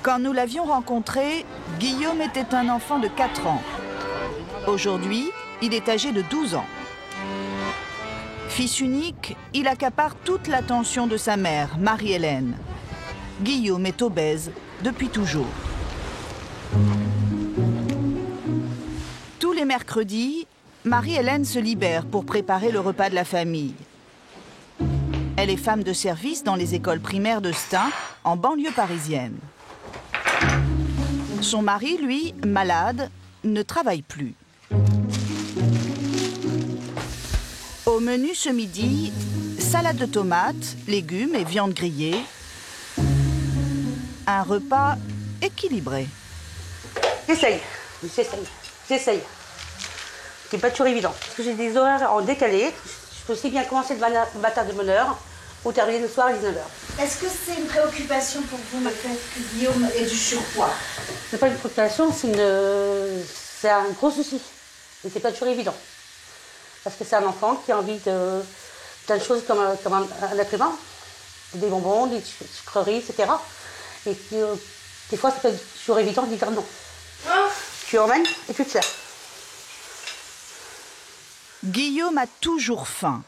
Quand nous l'avions rencontré, Guillaume était un enfant de 4 ans. Aujourd'hui, il est âgé de 12 ans. Fils unique, il accapare toute l'attention de sa mère, Marie-Hélène. Guillaume est obèse depuis toujours. Tous les mercredis, Marie-Hélène se libère pour préparer le repas de la famille. Elle est femme de service dans les écoles primaires de Stein, en banlieue parisienne. Son mari, lui, malade, ne travaille plus. Au menu ce midi, salade de tomates, légumes et viande grillée. Un repas équilibré. J'essaye. C'est pas toujours évident. Parce que j'ai des horaires en décalé. Je peux aussi bien commencer le matin de bonne heure ou terminer le soir à 19h. Est-ce que c'est une préoccupation pour vous, le fait que Guillaume ait du surpoids? C'est pas une préoccupation, c'est un gros souci. Et c'est pas toujours évident. Parce que c'est un enfant qui a envie de plein de choses comme un être humain. Des bonbons, des sucreries, etc. Et des fois, c'est pas toujours évident de dire non. Tu emmènes et tu te sers. Guillaume a toujours faim.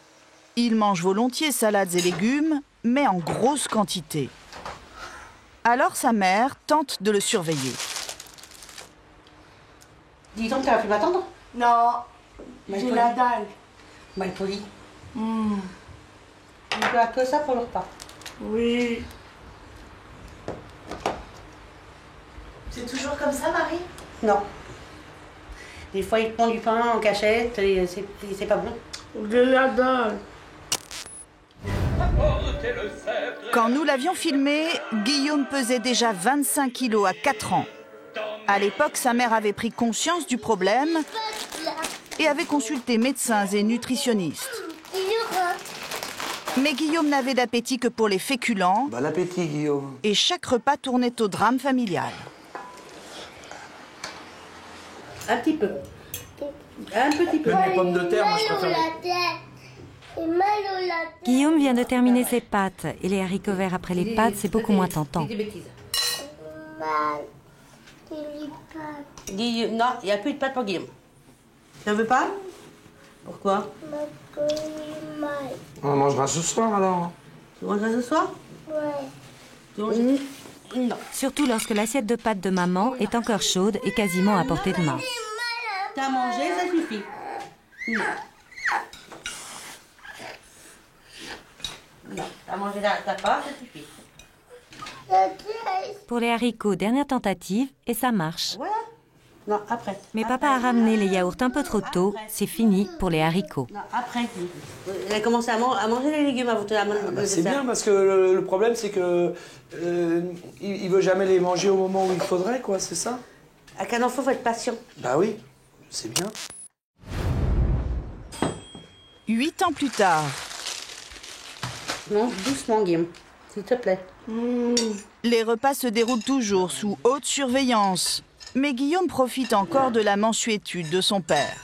Il mange volontiers salades et légumes, mais en grosse quantité. Alors sa mère tente de le surveiller. Dis donc, tu aurais pu m'attendre? Non, j'ai la dalle. Malpoli. On a que ça pour le repas. Oui. C'est toujours comme ça, Marie? Non. Des fois, il prend du pain en cachette et c'est pas bon. J'ai la dalle. Quand nous l'avions filmé, Guillaume pesait déjà 25 kilos à 4 ans. À l'époque, sa mère avait pris conscience du problème et avait consulté médecins et nutritionnistes. Mais Guillaume n'avait d'appétit que pour les féculents. Bon appétit, Guillaume. Et chaque repas tournait au drame familial. Un petit peu. Un petit peu. Les pommes de terre, moi je préfère. Guillaume vient de terminer ses pâtes et les haricots verts après les pâtes, c'est beaucoup moins tentant. Des bêtises. Guillaume, non, il n'y a plus de pâtes pour Guillaume. Tu ne veux pas? Pourquoi? On mangera ce soir alors. Tu mangeras ce soir? Ouais. Non. Surtout lorsque l'assiette de pâtes de maman est encore chaude et quasiment à portée de main. T'as mangé, ça suffit. Non. Non, t'as mangé ta part, ça suffit. Pour les haricots, dernière tentative et ça marche. Voilà. Non, après. Mais papa a ramené les yaourts un peu trop tôt, c'est fini pour les haricots. Non, après. Elle a commencé à manger les légumes avant de C'est bien parce que le problème c'est que il veut jamais les manger au moment où il faudrait, quoi, c'est ça? Avec un enfant, il faut être patient. Bah oui, c'est bien. 8 ans plus tard, Mange doucement, Guillaume, s'il te plaît. les repas se déroulent toujours sous haute surveillance. Mais Guillaume profite encore de la mansuétude de son père.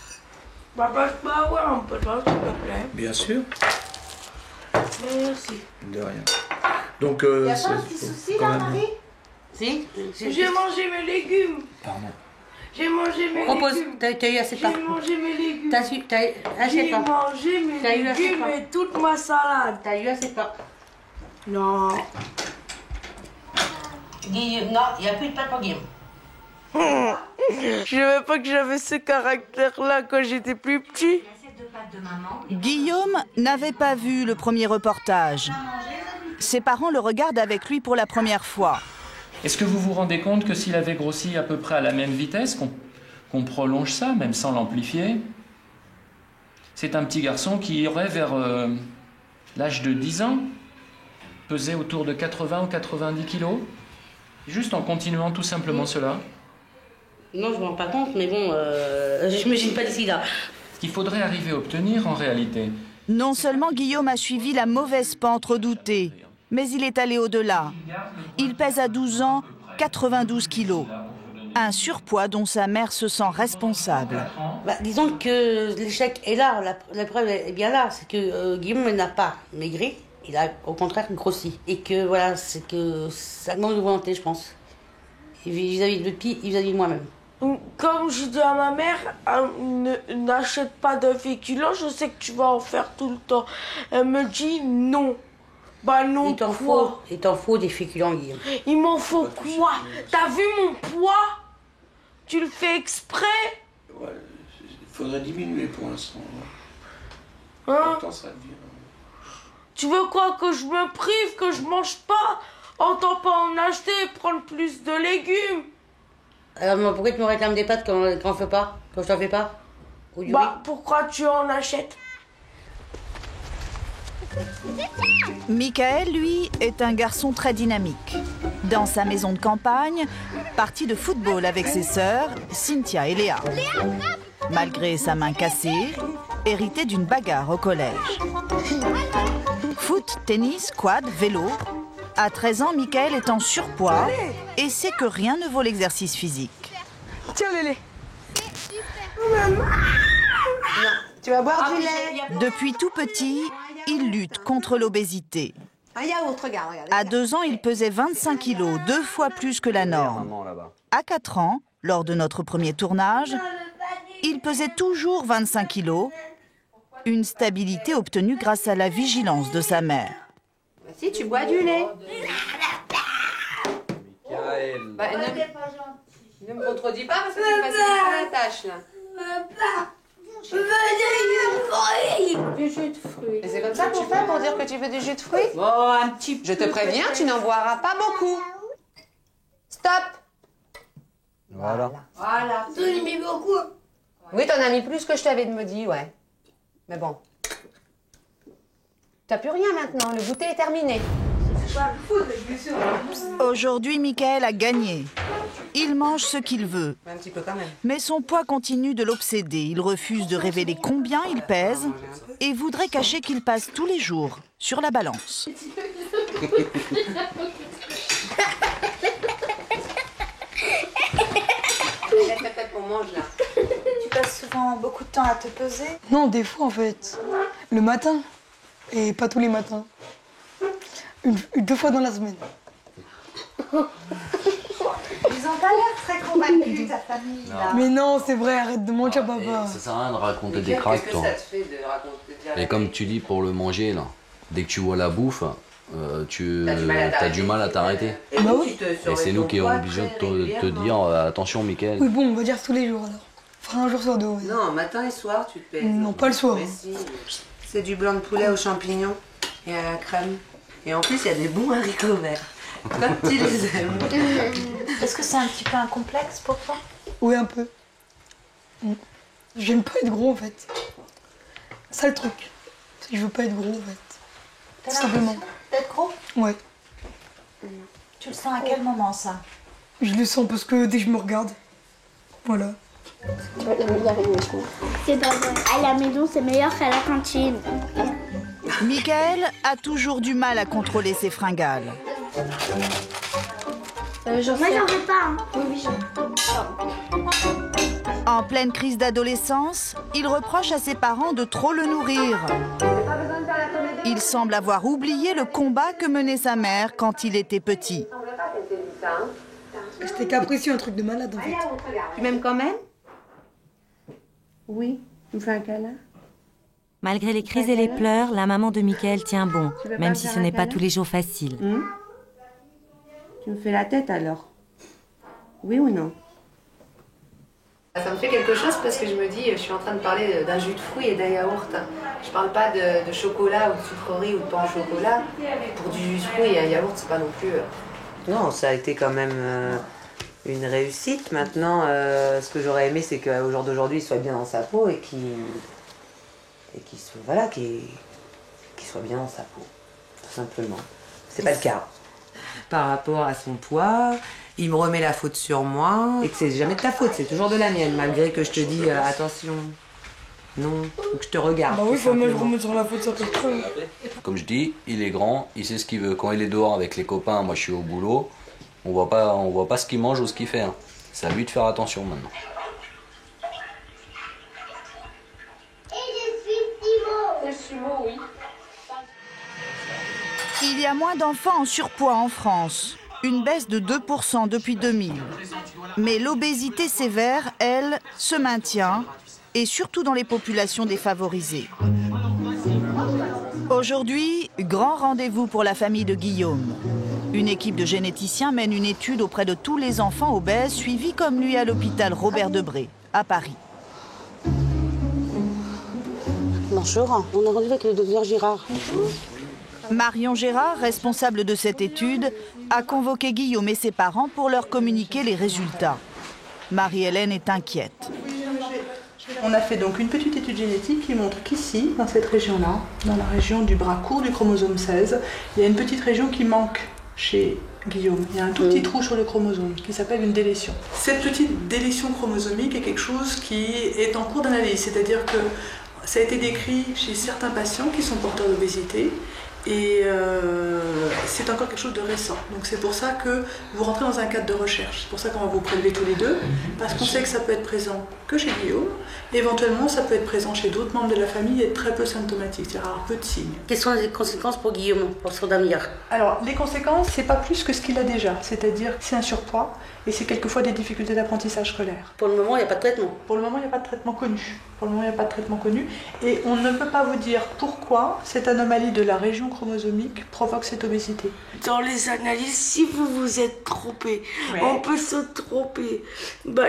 Papa, je peux avoir un peu de s'il te plaît? Bien sûr. Merci. De rien. Donc, Il n'y a pas un petit souci là, Marie? Si? J'ai mangé mes légumes. Pardon. J'ai mangé mes Propose, légumes. t'as eu assez de pain. J'ai mangé mes légumes. T'as assez J'ai de pain. mangé mes T'as eu assez de légumes pain. et toute ma salade. T'as eu assez de pain. Non. Guillaume, non, il n'y a plus de pâtes pour Guillaume. Je savais pas que j'avais ce caractère-là quand j'étais plus petit. Guillaume n'avait pas vu le premier reportage. Ses parents le regardent avec lui pour la première fois. Est-ce que vous vous rendez compte que s'il avait grossi à peu près à la même vitesse, qu'on prolonge ça, même sans l'amplifier? C'est un petit garçon qui aurait vers l'âge de 10 ans, pesait autour de 80 ou 90 kilos, juste en continuant tout simplement cela. Non, je ne me rends pas compte, mais bon, je m'imagine pas d'ici là. Ce qu'il faudrait arriver à obtenir en réalité. Non seulement Guillaume a suivi la mauvaise pente redoutée, mais il est allé au-delà. Il pèse à 12 ans 92 kilos. Un surpoids dont sa mère se sent responsable. Disons que l'échec est là, la preuve est bien là. C'est que Guillaume n'a pas maigri, il a au contraire grossi. Et que voilà, c'est que ça manque de volonté, je pense. vis-à-vis de l'autre fille, vis-à-vis de moi-même. Comme je dis à ma mère, n'achète pas de féculents, je sais que tu vas en faire tout le temps. Elle me dit non. Bah non, quoi? Il t'en faut des féculents, Guillaume. Il m'en faut quoi? T'as vu mon poids? Tu le fais exprès? Ouais, il faudrait diminuer pour l'instant. Hein? Ça devient... Tu veux quoi? Que je me prive, que je mange pas? Entends pas en acheter et prendre plus de légumes. Alors pourquoi tu me réclames des pâtes quand je fais pas? Quand je t'en fais pas? Bah pourquoi tu en achètes? Michael, lui, est un garçon très dynamique. Dans sa maison de campagne, parti de football avec ses sœurs, Cynthia et Léa. Malgré sa main cassée, hérité d'une bagarre au collège. Foot, tennis, quad, vélo. À 13 ans, Michael est en surpoids et sait que rien ne vaut l'exercice physique. Tiens, Lélé. Non, tu vas boire du lait. Depuis tout petit, il lutte contre l'obésité. Un yaourt, regarde. À 2 ans, il pesait 25 kilos, 2 fois plus que la norme. À 4 ans, lors de notre premier tournage, il pesait toujours 25 kilos, une stabilité obtenue grâce à la vigilance de sa mère. Si tu bois du lait. Bah, ne me contredis pas parce que tu me facilites la tâche là. Du jus de fruits. Et c'est comme ça qu'on fait pour dire que tu veux du jus de fruits? Oh, un petit peu. Je te préviens, tu n'en boiras pas beaucoup. Stop. Voilà. Voilà. Tu en mis beaucoup. Oui, t'en as mis plus que je t'avais dit, ouais. Mais bon. T'as plus rien maintenant, le goûter est terminé. Aujourd'hui, Michael a gagné. Il mange ce qu'il veut. Un petit peu quand même. Mais son poids continue de l'obséder. Il refuse de révéler combien il pèse et voudrait cacher qu'il passe tous les jours sur la balance. On mange là. Tu passes souvent beaucoup de temps à te peser? Non, des fois en fait. Le matin. Et pas tous les matins. 2 fois dans la semaine. Ils ont pas l'air très convaincus, ta famille, là. Mais non, c'est vrai, arrête de mentir, papa. Ça sert à rien de raconter des cracks, toi. Qu'est-ce que ça te fait de raconter? Et comme tu dis pour le manger, là, dès que tu vois la bouffe, tu as du mal à t'arrêter. Bah oui. Et c'est nous qui sommes obligés de te dire attention, Michael. Oui, bon, on va dire tous les jours alors. Enfin, un jour sur 2. Ouais. Non, matin et soir, tu te pèses. Non, pas le soir. Mais si. C'est du blanc de poulet aux champignons et à la crème. Et en plus, il y a des bons haricots verts. Comme tu les aimes. Est-ce que c'est un petit peu un complexe pour toi? Oui, un peu. J'aime pas être gros en fait. C'est ça le truc. C'est que je veux pas être gros en fait. T'as Tout simplement. l'impression d'être gros? Ouais. Tu le sens à quel moment, ça? Je le sens parce que dès que je me regarde. Voilà. C'est pas vrai. À la maison, c'est meilleur qu'à la cantine. Michael a toujours du mal à contrôler ses fringales. Moi, j'en veux pas. Hein. Oui, En pleine crise d'adolescence, il reproche à ses parents de trop le nourrir. Il semble avoir oublié le combat que menait sa mère quand il était petit. C'était capricieux, un truc de malade en fait. Tu m'aimes quand même? Oui. Tu me fais un câlin? Malgré les crises et les pleurs, la maman de Michael tient bon, même si ce n'est pas tous les jours facile. Tu me fais la tête alors? Oui ou non? Ça me fait quelque chose parce que je me dis, je suis en train de parler d'un jus de fruits et d'un yaourt. Je parle pas de chocolat ou de sucrerie ou de pain au chocolat. Pour du jus de fruits et un yaourt, c'est pas non plus... Non, ça a été quand même une réussite. Maintenant, ce que j'aurais aimé, c'est qu'au jour d'aujourd'hui, il soit bien dans sa peau et qu'il soit, voilà, qu'il soit bien dans sa peau, tout simplement. C'est pas le cas. Par rapport à son poids, il me remet la faute sur moi et que c'est jamais de ta faute, c'est toujours de la mienne, malgré que je te dis attention, non, ou que je te regarde. Bah oui, faut même remettre sur la faute sur quelque chose. Comme je dis, il est grand, il sait ce qu'il veut. Quand il est dehors avec les copains, moi je suis au boulot, on voit pas ce qu'il mange ou ce qu'il fait. Hein. C'est à lui de faire attention maintenant. Il y a moins d'enfants en surpoids en France. Une baisse de 2% depuis 2000. Mais l'obésité sévère, elle, se maintient, et surtout dans les populations défavorisées. Aujourd'hui, grand rendez-vous pour la famille de Guillaume. Une équipe de généticiens mène une étude auprès de tous les enfants obèses suivis comme lui à l'hôpital Robert Debré, à Paris. Bonjour, on a rendez-vous avec le docteur Girard. Marion Gérard, responsable de cette étude, a convoqué Guillaume et ses parents pour leur communiquer les résultats. Marie-Hélène est inquiète. On a fait donc une petite étude génétique qui montre qu'ici, dans cette région-là, dans la région du bras court du chromosome 16, il y a une petite région qui manque chez Guillaume. Il y a un tout petit trou sur le chromosome qui s'appelle une délétion. Cette petite délétion chromosomique est quelque chose qui est en cours d'analyse, c'est-à-dire que ça a été décrit chez certains patients qui sont porteurs d'obésité. Et c'est encore quelque chose de récent. Donc c'est pour ça que vous rentrez dans un cadre de recherche. C'est pour ça qu'on va vous prélever tous les deux, parce qu'on sait que ça peut être présent que chez Guillaume. Et éventuellement, ça peut être présent chez d'autres membres de la famille et être très peu symptomatique, c'est-à-dire avoir peu de signes. Quelles sont les conséquences pour Guillaume, pour son avenir? Alors, les conséquences, c'est pas plus que ce qu'il a déjà. C'est-à-dire c'est un surpoids et c'est quelquefois des difficultés d'apprentissage scolaire. Pour le moment, il n'y a pas de traitement. Pour le moment, il n'y a pas de traitement connu. Pour le moment, il n'y a pas de traitement connu. Et on ne peut pas vous dire pourquoi cette anomalie de la région chromosomique provoque cette obésité. Dans les analyses, si vous vous êtes trompé, on peut se tromper.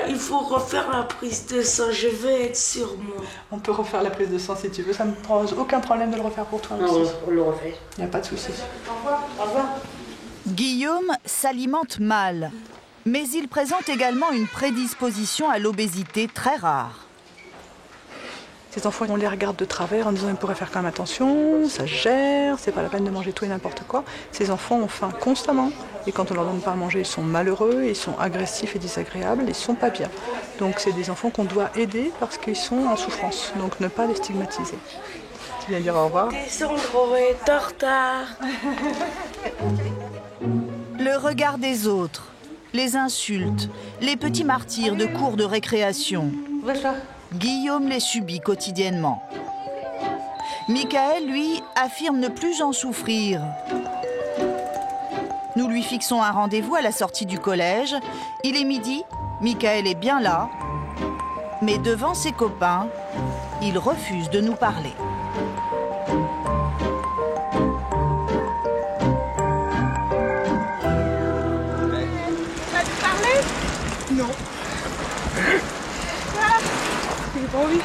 Il faut refaire la prise de sang, je vais être sûre, moi. On peut refaire la prise de sang si tu veux, ça ne me pose aucun problème de le refaire pour toi. Non, on le refait. Il n'y a pas de souci. Au revoir. Au revoir. Guillaume s'alimente mal, mais il présente également une prédisposition à l'obésité très rare. Ces enfants, on les regarde de travers en disant ils pourraient faire quand même attention, ça se gère, c'est pas la peine de manger tout et n'importe quoi. Ces enfants ont faim constamment et quand on leur donne pas à manger, ils sont malheureux, ils sont agressifs et désagréables, ils sont pas bien. Donc c'est des enfants qu'on doit aider parce qu'ils sont en souffrance, donc ne pas les stigmatiser. Tu viens dire au revoir? Sandro est en retard. Le regard des autres, les insultes, les petits martyrs de cours de récréation. Guillaume les subit quotidiennement. Michael, lui, affirme ne plus en souffrir. Nous lui fixons un rendez-vous à la sortie du collège. Il est midi, Michael est bien là, mais devant ses copains, il refuse de nous parler. Tu vas te parler? Non. J'ai pas envie.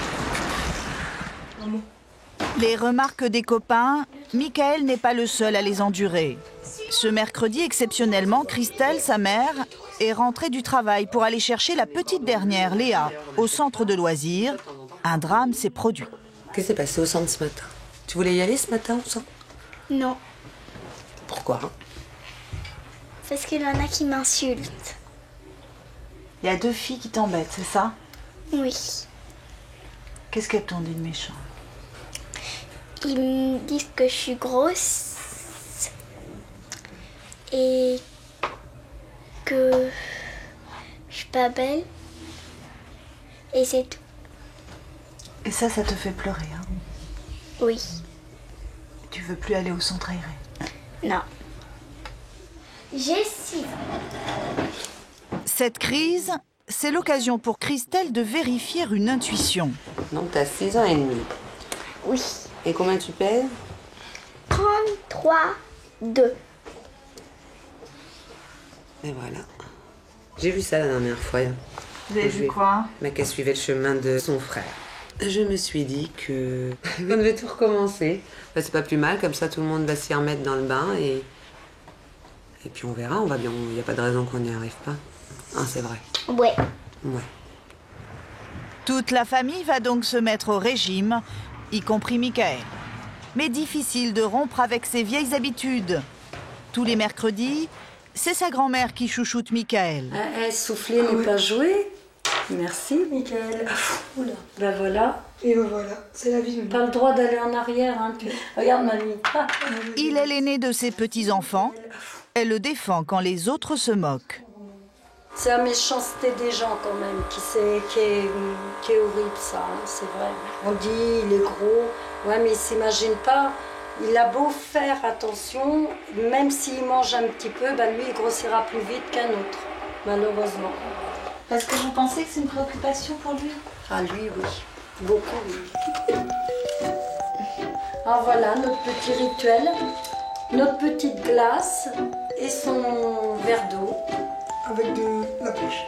Les remarques des copains, Michael n'est pas le seul à les endurer. Ce mercredi, exceptionnellement, Christelle, sa mère, est rentrée du travail pour aller chercher la petite dernière, Léa, au centre de loisirs. Un drame s'est produit. Qu'est-ce qui s'est passé au centre ce matin? Tu voulais y aller ce matin au centre? Non, Pourquoi? parce qu'il y en a qui m'insultent. Il y a 2 filles qui t'embêtent, c'est ça? Oui. Qu'est-ce qu'elles t'ont dit de méchant? Ils me disent que je suis grosse et que je suis pas belle. Et c'est tout. Et ça te fait pleurer, hein? Oui. Tu veux plus aller au centre aéré? Non. J'ai 6 ans. Cette crise, c'est l'occasion pour Christelle de vérifier une intuition. Donc t'as 6 ans et demi. Oui. Et combien tu pèses? 33, 2. Et voilà. J'ai vu ça la dernière fois. Vous avez vu quoi? Mais qu'elle suivait le chemin de son frère. Je me suis dit que on devait tout recommencer. C'est pas plus mal, comme ça tout le monde va s'y remettre dans le bain et puis on verra, on va bien. Il n'y a pas de raison qu'on n'y arrive pas. Ah, c'est vrai. Ouais. Ouais. Toute la famille va donc se mettre au régime, y compris Michael. Mais difficile de rompre avec ses vieilles habitudes. Tous les mercredis, c'est sa grand-mère qui chouchoute Michael. Souffler n'est pas jouer. Merci, Michael. Oula. Ben voilà. Et ben voilà, c'est la vie. Pas le droit d'aller en arrière. Hein. Regarde, mamie. Ah. Il est l'aîné de ses petits-enfants. Elle le défend quand les autres se moquent. C'est la méchanceté des gens quand même qui est horrible, ça, hein, c'est vrai. On dit il est gros, ouais, mais il s'imagine pas Il a beau faire attention, même s'il mange un petit peu, lui il grossira plus vite qu'un autre, malheureusement. Parce que vous pensez que c'est une préoccupation pour lui? Ah lui, oui. Beaucoup, oui. Alors voilà notre petit rituel, notre petite glace et son verre d'eau. Avec de la pêche.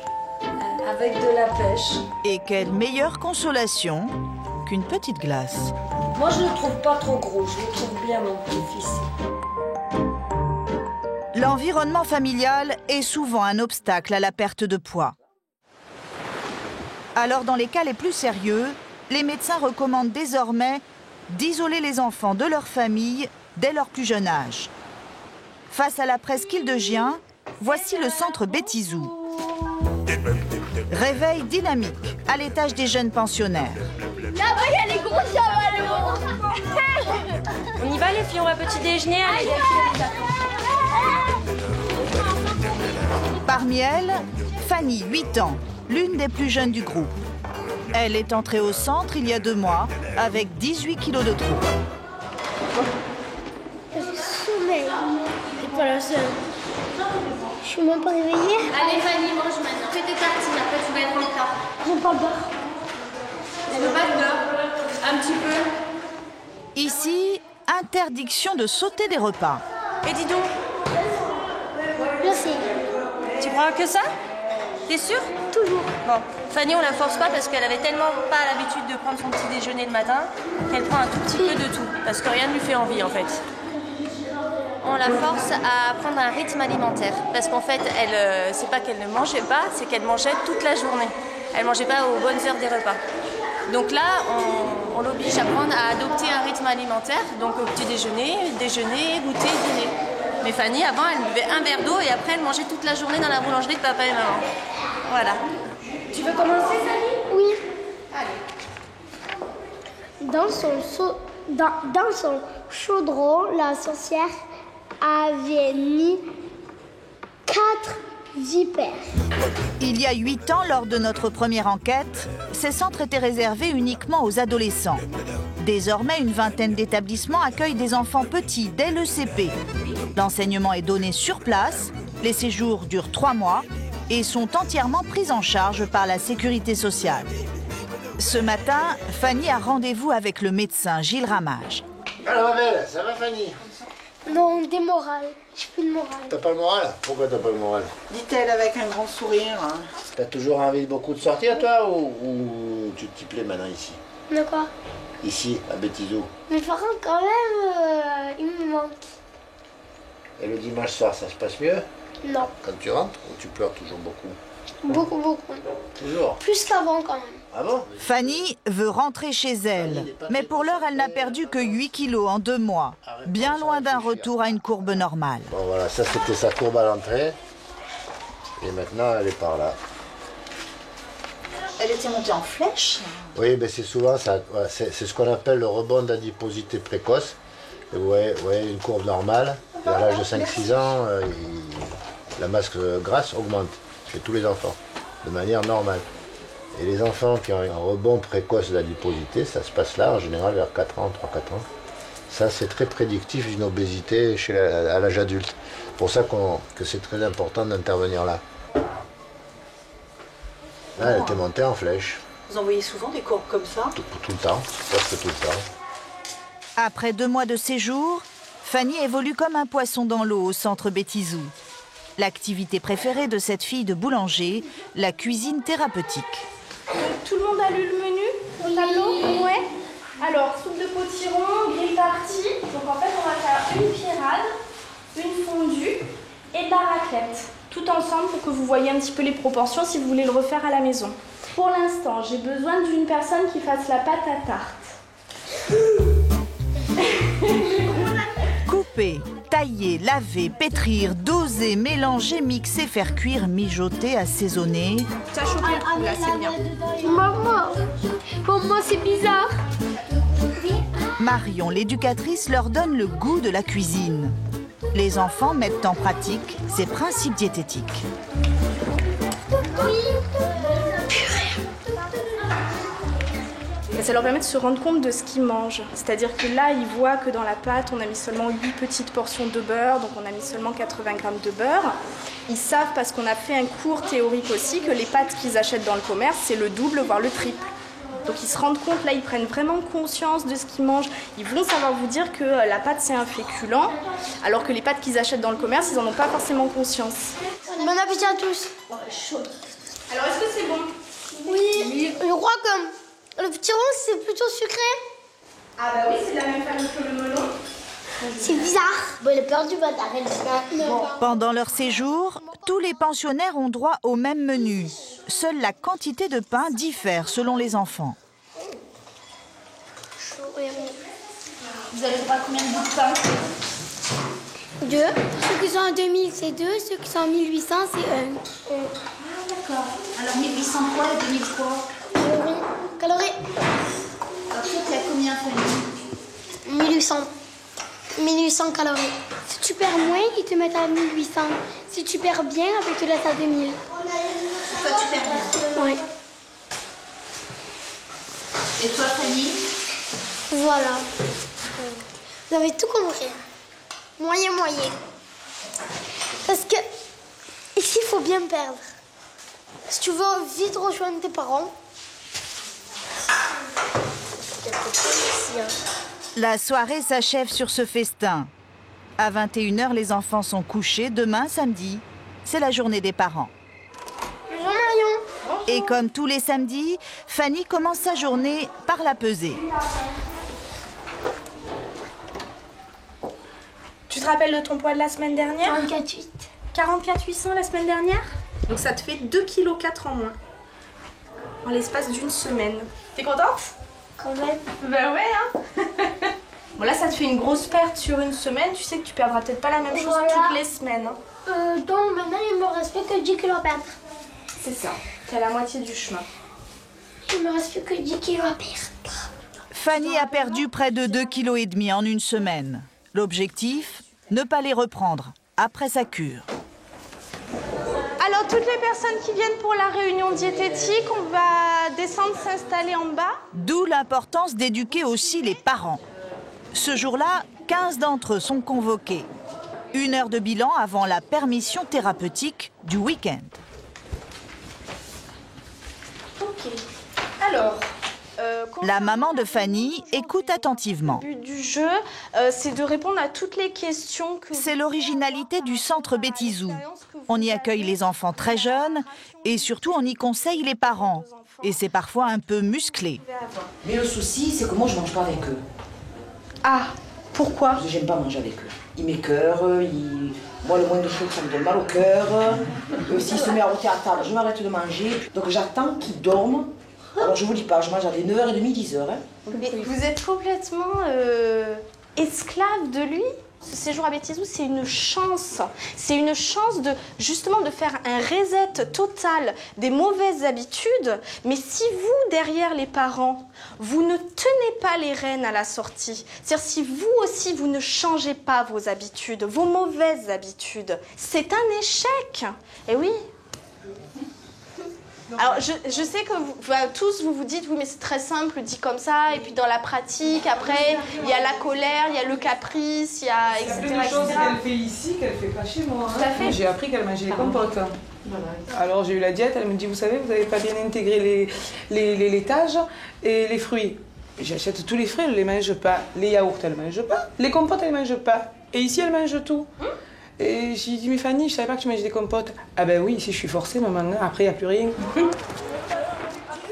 Avec de la pêche. Et quelle meilleure consolation qu'une petite glace. Moi, je ne le trouve pas trop gros, je le trouve bien, mon petit-fils. L'environnement familial est souvent un obstacle à la perte de poids. Alors, dans les cas les plus sérieux, les médecins recommandent désormais d'isoler les enfants de leur famille dès leur plus jeune âge. Face à la presqu'île de Gien, voici le centre Béthizou. Réveil dynamique à l'étage des jeunes pensionnaires. Là-bas, il y a les gros chamallows. On y va les filles, on va petit déjeuner. Allez. Parmi elles, Fanny, 8 ans, l'une des plus jeunes du groupe. Elle est entrée au centre il y a 2 mois avec 18 kilos de trop. Sommeil. C'est pas la seule. Je suis même pas réveillée. Allez Fanny, mange maintenant. Fais tes tartines, après tu vas être en retard. J'aime pas le beurre. Tu veux pas de beurre? Un petit peu. Ici, interdiction de sauter des repas. Et dis donc. Je sais. Tu prends que ça? T'es sûre? Toujours. Bon, Fanny, on la force pas parce qu'elle avait tellement pas l'habitude de prendre son petit déjeuner le matin qu'elle prend un tout petit peu de tout. Parce que rien ne lui fait envie en fait. On la force à prendre un rythme alimentaire. Parce qu'en fait, c'est pas qu'elle ne mangeait pas, c'est qu'elle mangeait toute la journée. Elle mangeait pas aux bonnes heures des repas. Donc là, on l'oblige à adopter un rythme alimentaire. Donc au petit déjeuner, goûter, dîner. Mais Fanny, avant, elle buvait un verre d'eau et après, elle mangeait toute la journée dans la boulangerie de papa et maman. Voilà. Tu veux commencer, Fanny? Oui. Dans son chaudron, la sorcière avait mis 4 vipères. Il y a 8 ans, lors de notre première enquête, ces centres étaient réservés uniquement aux adolescents. Désormais, une vingtaine d'établissements accueillent des enfants petits dès le CP. L'enseignement est donné sur place, les séjours durent 3 mois et sont entièrement pris en charge par la sécurité sociale. Ce matin, Fanny a rendez-vous avec le médecin Gilles Ramage. Alors ma belle, ça va Fanny? Non, des morales. J'ai plus de morale. T'as pas le moral? Pourquoi t'as pas le moral? Dit-elle avec un grand sourire. T'as toujours envie beaucoup de sortir toi ou tu t'y plais maintenant ici? De quoi? Ici, à Béthizou. Mes parents quand même, ils me manquent. Et le dimanche soir, ça se passe mieux? Non. Quand tu rentres ou tu pleures toujours beaucoup? Beaucoup. Toujours? Plus qu'avant quand même. Ah bon? Fanny veut rentrer chez elle, mais pour l'heure, elle n'a perdu que 8 kilos en 2 mois, bien loin d'un retour à une courbe normale. Bon voilà, ça c'était sa courbe à l'entrée. Et maintenant, elle est par là. Elle était montée en flèche? Oui, mais c'est souvent ça. Ouais, c'est ce qu'on appelle le rebond d'adiposité précoce. Et vous voyez, une courbe normale. Et à l'âge de 5-6 ans, la masse grasse augmente chez tous les enfants, de manière normale. Et les enfants qui ont un rebond précoce d'adiposité, ça se passe là, en général vers 4 ans, 3-4 ans. Ça, c'est très prédictif d'une obésité à l'âge adulte. C'est pour ça que c'est très important d'intervenir là. Là, elle était montée en flèche. Vous en voyez souvent des courbes comme ça? Tout le temps, presque tout le temps. Après 2 mois de séjour, Fanny évolue comme un poisson dans l'eau au centre Béthizou. L'activité préférée de cette fille de boulanger, la cuisine thérapeutique. Donc, tout le monde a lu le menu au tableau? Ouais. Alors, soupe de potiron, grille partie. Donc en fait, on va faire une pirade, une fondue et de la raclette. Tout ensemble pour que vous voyez un petit peu les proportions si vous voulez le refaire à la maison. Pour l'instant, j'ai besoin d'une personne qui fasse la pâte à tarte. Couper, tailler, laver, pétrir, doser, mélanger, mixer, faire cuire, mijoter, assaisonner. Ça chauffe le coup, là, c'est bien. Maman, pour moi c'est bizarre. Marion, l'éducatrice, leur donne le goût de la cuisine. Les enfants mettent en pratique ces principes diététiques. ça leur permet de se rendre compte de ce qu'ils mangent. C'est-à-dire que là, ils voient que dans la pâte, on a mis seulement 8 petites portions de beurre, donc on a mis seulement 80 grammes de beurre. Ils savent, parce qu'on a fait un cours théorique aussi, que les pâtes qu'ils achètent dans le commerce, c'est le double, voire le triple. Donc ils se rendent compte, là, ils prennent vraiment conscience de ce qu'ils mangent. Ils vont savoir vous dire que la pâte, c'est un féculent, alors que les pâtes qu'ils achètent dans le commerce, ils n'en ont pas forcément conscience. Bon appétit à tous. Alors, est-ce que c'est bon? Oui. Je crois que le petit rond, c'est plutôt sucré. Ah bah oui, c'est de la même famille que le melon. C'est bizarre. Bon, il a perdu, va t'arrêter. Pendant leur séjour, tous les pensionnaires ont droit au même menu. Seule la quantité de pain diffère selon les enfants. Vous avez droit à combien de bouts de pain? 2. Ceux qui sont en 2000, c'est 2. Ceux qui sont en 1800, c'est 1. D'accord. Alors 1800 quoi et 2000 quoi? Calories. Alors toi, tu as combien, Fanny? 1800. 1800 calories. Si tu perds moins, ils te mettent à 1800. Si tu perds bien, après, ils te laissent à 2000. Toi, tu perds bien? Oui. Et toi, Fanny? Voilà. Vous avez tout compris. Moyen. Parce que ici, il faut bien perdre. Si tu veux vite rejoindre tes parents. La soirée s'achève sur ce festin. À 21h, les enfants sont couchés. Demain, samedi, c'est la journée des parents. Bonjour Marion. Et comme tous les samedis, Fanny commence sa journée par la pesée. Tu te rappelles de ton poids de la semaine dernière? 44,8. 44,800 la semaine dernière? Donc ça te fait 2,4 kg en moins. En l'espace d'une semaine. T'es contente? Quand même. Ben ouais, hein. Bon là, ça te fait une grosse perte sur une semaine. Tu sais que tu perdras peut-être pas la même chose toutes les semaines. Hein. Donc maintenant, il me reste plus que 10 kilos à perdre. C'est ça. T'es à la moitié du chemin. Il me reste plus que 10 kilos à perdre. Fanny a perdu près de 2,5 kg en une semaine. L'objectif, ne pas les reprendre après sa cure. Alors, toutes les personnes qui viennent pour la réunion diététique, on va descendre s'installer en bas. D'où l'importance d'éduquer aussi les parents. Ce jour-là, 15 d'entre eux sont convoqués. 1 heure de bilan avant la permission thérapeutique du week-end. Ok. Alors... La maman de Fanny écoute attentivement. Le but du jeu, c'est de répondre à toutes les questions que... C'est l'originalité du centre Béthizou. On y accueille les enfants très jeunes et surtout on y conseille les parents. Et c'est parfois un peu musclé. Mais le souci, c'est que moi je mange pas avec eux. Ah, pourquoi? Parce que j'aime pas manger avec eux. Ils m'écœurent, moi le moindre chose ça me donne mal au cœur. S'ils se mettent à rôtir à table, je m'arrête de manger. Donc j'attends qu'ils dorment. Alors je vous dis pas, je mange à 9h30, 10h. Hein. Mais vous êtes complètement esclave de lui. Ce séjour à Béthizou, c'est une chance. C'est une chance de justement de faire un reset total des mauvaises habitudes. Mais si vous, derrière les parents, vous ne tenez pas les rênes à la sortie, c'est-à-dire si vous aussi, vous ne changez pas vos habitudes, vos mauvaises habitudes, c'est un échec. Et oui. Alors, je sais que vous, tous, vous vous dites, oui, mais c'est très simple, dit comme ça, et puis dans la pratique, après, il y a la colère, il y a le caprice, il y a, etc. Il y a plein de choses qu'elle fait ici, qu'elle fait pas chez moi. Tout à fait. J'ai appris qu'elle mangeait les compotes. Voilà. Alors, j'ai eu la diète, elle me dit, vous savez, vous n'avez pas bien intégré les laitages et les fruits. J'achète tous les fruits, elle ne les mange pas. Les yaourts, elle ne mange pas. Les compotes, elle ne mange pas. Et ici, elle mange tout. Et j'ai dit, mais Fanny, je savais pas que tu mangeais des compotes. Ah ben oui, si je suis forcée, maman, après il n'y a plus rien.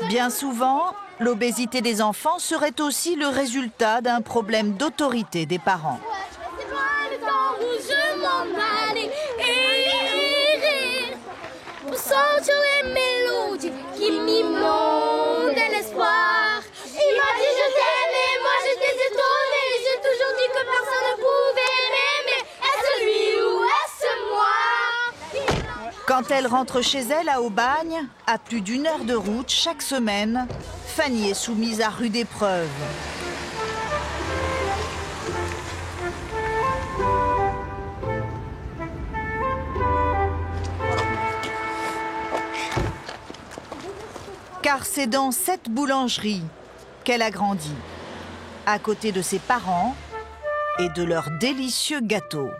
Bien souvent, l'obésité des enfants serait aussi le résultat d'un problème d'autorité des parents. C'est moi le temps où je m'en allais errer pour sentir les mélodies qui m'inondent l'espoir. Il m'a dit je t'aime et moi j'étais étonnée. J'ai toujours dit que personne ne pouvait m'aimer. Est-ce lui ou est-ce moi? Quand elle rentre chez elle à Aubagne, à plus d'1 heure de route chaque semaine, Fanny est soumise à rude épreuve. Car c'est dans cette boulangerie qu'elle a grandi, à côté de ses parents et de leurs délicieux gâteaux.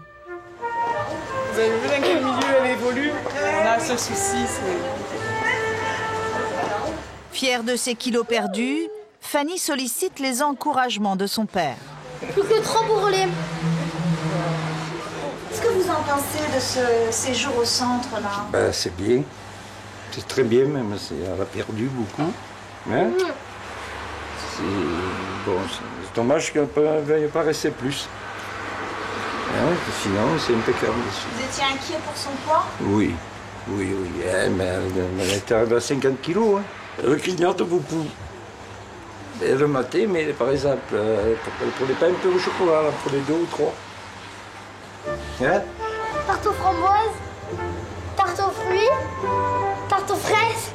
Vous avez vu dans quel milieu elle évolue? On a ce souci, Fière de ses kilos perdus, Fanny sollicite les encouragements de son père. Plus que 3 pour les... Qu'est-ce que vous en pensez de ce séjour au centre, là? C'est bien. C'est très bien, même si elle a perdu beaucoup. Hein? C'est dommage qu'elle ne veuille pas rester plus. Hein? Sinon, c'est impeccable. Vous étiez inquiet pour son poids? Oui. Mais elle était arrivée à 50 kilos. Hein. Elle clignote beaucoup. Et le matin, mais par exemple, elle ne prenait pas un peu au chocolat, elle prenait 2 ou 3. Hein? Tarte aux framboises, tarte aux fruits, tarte aux fraises,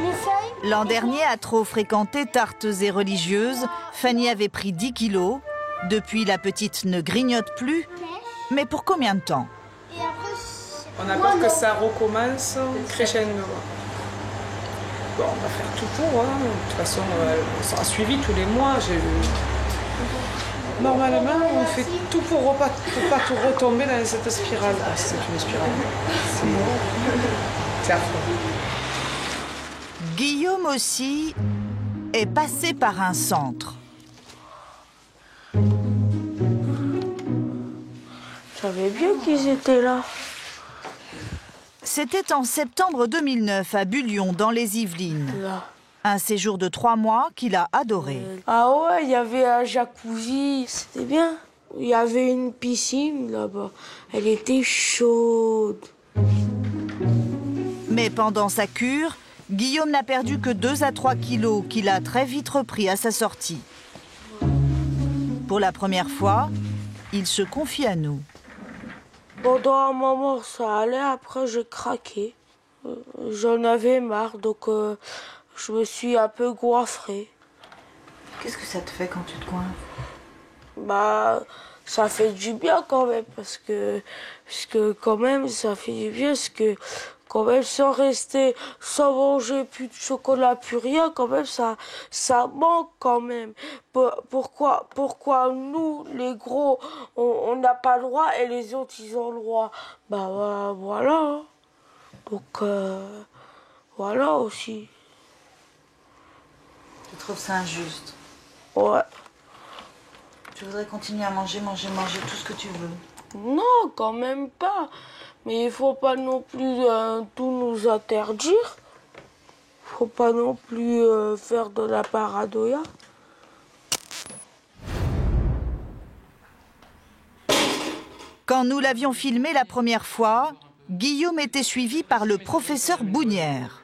millefeuilles. L'an dernier, à trop fréquenter tartes et religieuses, Fanny avait pris 10 kilos. Depuis, la petite ne grignote plus. Mais pour combien de temps? On a peur que ça recommence crescendo. Bon, on va faire tout pour. Hein. De toute façon, on sera suivi tous les mois. Normalement, on fait tout pour pas tout retomber dans cette spirale. C'est une spirale. C'est affreux. Guillaume aussi est passé par un centre. Je savais bien qu'ils étaient là. C'était en septembre 2009 à Bullion, dans les Yvelines. Là. Un séjour de 3 mois qu'il a adoré. Ah ouais, il y avait un jacuzzi, c'était bien. Il y avait une piscine là-bas. Elle était chaude. Mais pendant sa cure, Guillaume n'a perdu que 2 à 3 kilos qu'il a très vite repris à sa sortie. Pour la première fois, il se confie à nous. Pendant un moment, ça allait. Après, j'ai craqué. J'en avais marre, donc je me suis un peu goinfrée. Qu'est-ce que ça te fait quand tu te goinfres? Bah, ça fait du bien quand même, parce que quand même, ça fait du bien, parce que quand même, sans rester, sans manger plus de chocolat, plus rien, quand même, ça manque quand même. Pourquoi nous, les gros, on n'a pas le droit et les autres, ils ont le droit? Bah voilà. Donc, voilà aussi. Tu trouves ça injuste? Ouais. Tu voudrais continuer à manger tout ce que tu veux? Non, quand même pas. Mais il faut pas non plus tout nous interdire. Faut pas non plus faire de la paranoïa. Quand nous l'avions filmé la première fois, Guillaume était suivi par le professeur Bounière.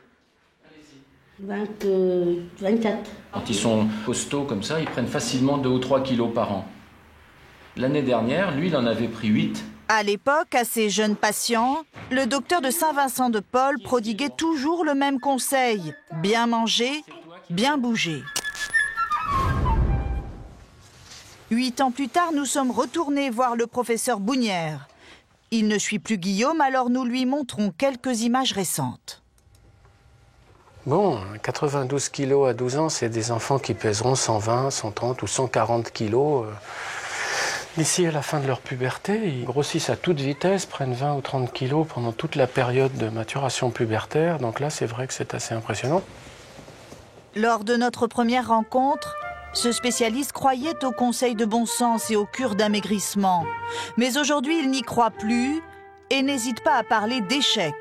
24. Quand ils sont costauds comme ça, ils prennent facilement 2 ou 3 kilos par an. L'année dernière, lui, il en avait pris 8. À l'époque, à ses jeunes patients, le docteur de Saint-Vincent-de-Paul prodiguait toujours le même conseil. Bien manger, bien bouger. 8 ans plus tard, nous sommes retournés voir le professeur Bounière. Il ne suit plus Guillaume, alors nous lui montrons quelques images récentes. Bon, 92 kilos à 12 ans, c'est des enfants qui pèseront 120, 130 ou 140 kilos. D'ici à la fin de leur puberté, ils grossissent à toute vitesse, prennent 20 ou 30 kilos pendant toute la période de maturation pubertaire. Donc là, c'est vrai que c'est assez impressionnant. Lors de notre première rencontre, ce spécialiste croyait aux conseils de bon sens et aux cures d'amaigrissement. Mais aujourd'hui, il n'y croit plus et n'hésite pas à parler d'échec.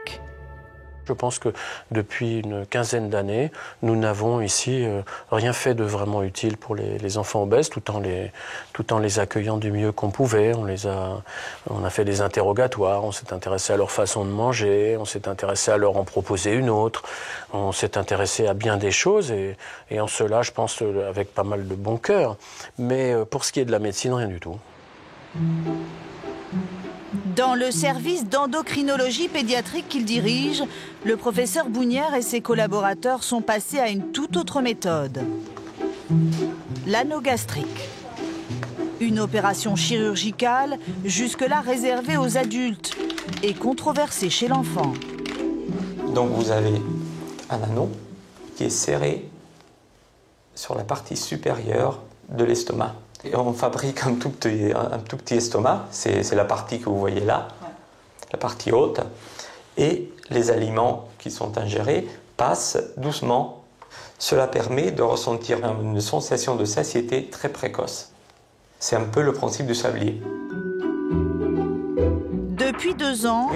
Je pense que depuis une quinzaine d'années, nous n'avons ici rien fait de vraiment utile pour les enfants obèses, tout en les accueillant du mieux qu'on pouvait. On a fait des interrogatoires, on s'est intéressé à leur façon de manger, on s'est intéressé à leur en proposer une autre, on s'est intéressé à bien des choses et en cela, je pense, avec pas mal de bon cœur. Mais pour ce qui est de la médecine, rien du tout. Dans le service d'endocrinologie pédiatrique qu'il dirige, le professeur Bounière et ses collaborateurs sont passés à une toute autre méthode. L'anneau gastrique. Une opération chirurgicale jusque-là réservée aux adultes et controversée chez l'enfant. Donc vous avez un anneau qui est serré sur la partie supérieure de l'estomac. Et on fabrique un tout petit estomac, c'est la partie que vous voyez là, la partie haute, et les aliments qui sont ingérés passent doucement. Cela permet de ressentir une sensation de satiété très précoce. C'est un peu le principe du sablier. Depuis 2 ans,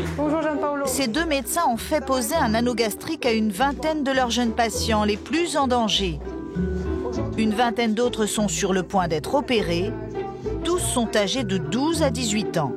ces 2 médecins ont fait poser un anneau gastrique à une vingtaine de leurs jeunes patients les plus en danger. Une vingtaine d'autres sont sur le point d'être opérés. Tous sont âgés de 12 à 18 ans.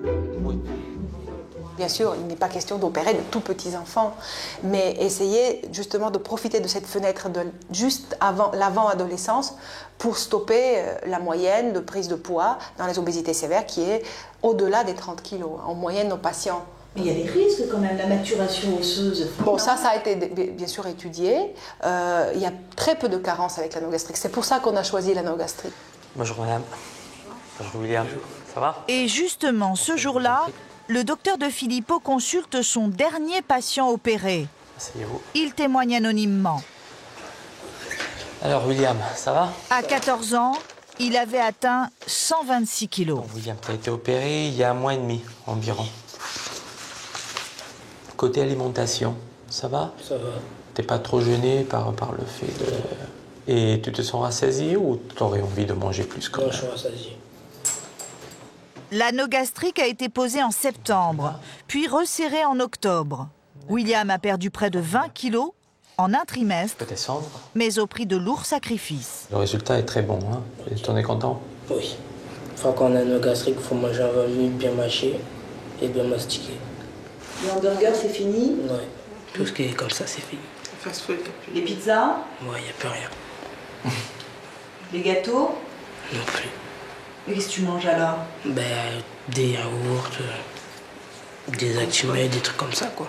Bien sûr, il n'est pas question d'opérer de tout petits enfants, mais essayer justement de profiter de cette fenêtre juste avant l'avant-adolescence pour stopper la moyenne de prise de poids dans les obésités sévères qui est au-delà des 30 kg, en moyenne nos patients. Mais il y a des risques quand même, la maturation osseuse. Bon, ça a été bien sûr étudié. Il y a très peu de carences avec l'anneau gastrique. C'est pour ça qu'on a choisi l'anneau gastrique. Bonjour madame. Bonjour William. Ça va? Et justement, ce jour-là, le docteur de Filippo consulte son dernier patient opéré. Asseyez-vous. Il témoigne anonymement. Alors William, ça va? À 14 ans, il avait atteint 126 kilos. Bon, William, tu as été opéré il y a 1 mois et demi environ. Côté alimentation, ça va? Ça va. T'es pas trop gêné par le fait de... Et tu te sens rassasié ou tu aurais envie de manger plus quand même? Non, je suis rassasié. L'anneau gastrique a été posé en septembre, puis resserré en octobre. William a perdu près de 20 kilos en un trimestre, mais au prix de lourds sacrifices. Le résultat est très bon, hein? Et tu en es content? Oui. Une fois qu'on a un anneau gastrique, il faut manger en 20 minutes, bien mâcher et bien mastiquer. Les hamburgers, c'est fini? Oui. Tout ce qui est comme ça, c'est fini. Fast-food. Les pizzas? Ouais, il n'y a plus rien. Les gâteaux? Non plus. Et qu'est-ce que tu manges alors? Ben, des yaourts, des actimés, des trucs comme ça, quoi.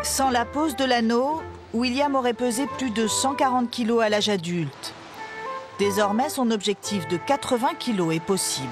Sans la pose de l'anneau, William aurait pesé plus de 140 kilos à l'âge adulte. Désormais, son objectif de 80 kilos est possible.